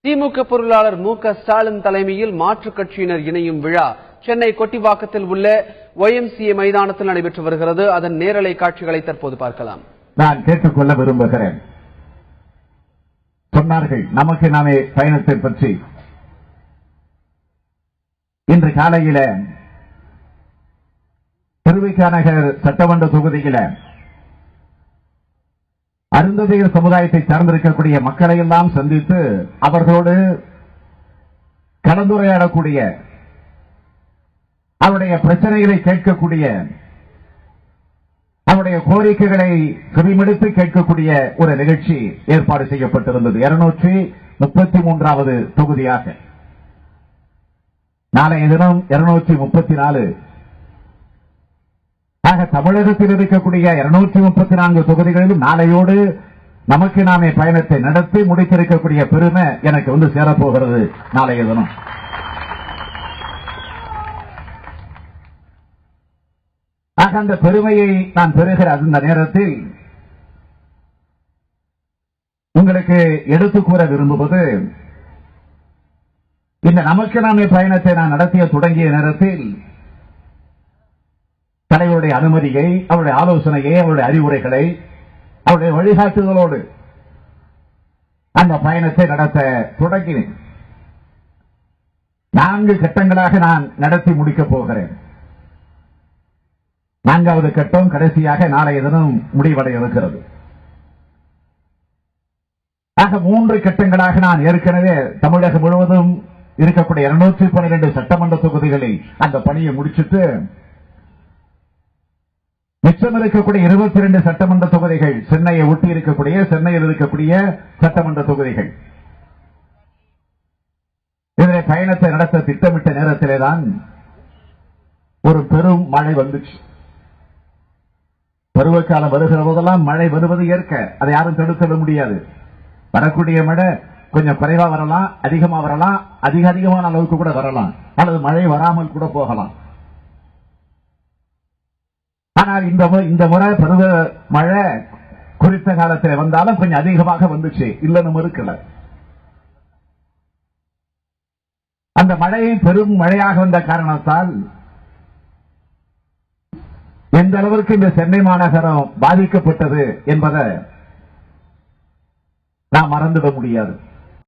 திமுக பொருளாளர் மு.க. ஸ்டாலின் தலைமையில் மாற்றுக் கட்சியினர் இணையும் விழா சென்னை கொட்டிவாக்கத்தில் உள்ள YMCA மைதானத்தில் நடைபெற்று வருகிறது. அதன் நேரலை காட்சிகளை தற்போது பார்க்கலாம். நான் கேட்டுக்கொள்ள விரும்புகிறேன். சொன்னார்கள் நமக்கு நாமே பயணத்தை பற்றி. இன்று காலையில திருவிக நகர் சட்டமன்ற தொகுதியில அருந்ததியர் சமுதாயத்தை சார்ந்திருக்கக்கூடிய மக்களை எல்லாம் சந்தித்து அவர்களோடு கலந்துரையாடக்கூடிய, அவருடைய பிரச்சனைகளை கேட்கக்கூடிய, அவருடைய கோரிக்கைகளை செவிமடுத்து கேட்கக்கூடிய ஒரு நிகழ்ச்சி ஏற்பாடு செய்யப்பட்டிருந்தது. 233வது தொகுதியாக நாளைய தினம் 234. ஆக தமிழகத்தில் இருக்கக்கூடிய 234 தொகுதிகளிலும் நாளையோடு நமக்கு நாமே பயணத்தை நடத்தி முடித்திருக்கக்கூடிய பெருமை எனக்கு வந்து சேரப்போகிறது நாளைய தினம். ஆக அந்த பெருமையை நான் பெறுகிற அந்த நேரத்தில் உங்களுக்கு எடுத்துக் கூற விரும்புவது, இந்த நமக்கு நாமே பயணத்தை நான் நடத்திய தொடங்கிய நேரத்தில் தலைவருடைய அனுமதியை, அவருடைய ஆலோசனையை, அவருடைய அறிவுரைகளை, அவருடைய வழிகாட்டுதலோடு அந்த பயணத்தை நடத்த தொடங்கினேன். 4 கட்டங்களாக நான் நடத்தி முடிக்கப் போகிறேன். 4வது கட்டம் கடைசியாக நாளைய தினம் முடிவடைய இருக்கிறது. ஆக 3 கட்டங்களாக நான் ஏற்கனவே தமிழகம் முழுவதும் இருக்கக்கூடிய 212 சட்டமன்ற தொகுதிகளில் அந்த பணியை முடிச்சுட்டு மிச்சம் இருக்கக்கூடிய 22 சட்டமன்ற தொகுதிகள், சென்னையை ஒட்டி இருக்கக்கூடிய, சென்னையில் இருக்கக்கூடிய சட்டமன்ற தொகுதிகள், இதனை பயணத்தை நடத்த திட்டமிட்ட நேரத்திலேதான் ஒரு பெரும் மழை வந்துச்சு. பருவகாலம் வருகிற போதெல்லாம் மழை வருவது ஏற்க, அதை யாரும் தடுக்க முடியாது. வரக்கூடிய மழை கொஞ்சம் குறைவா வரலாம், அதிகமா வரலாம், அதிகமான அளவுக்கு கூட வரலாம், அல்லது மழை வராமல் கூட போகலாம். ஆனால் இந்த முறை பருவ மழை குறித்த காலத்தில் வந்தாலும் கொஞ்சம் அதிகமாக வந்துச்சு, இல்லன்னு மறுக்கல. அந்த மழை பெரும் மழையாக வந்த காரணத்தால் எந்த அளவிற்கு இந்த சென்னை மாநகரம் பாதிக்கப்பட்டது என்பதை நாம் மறந்துவிட முடியாது.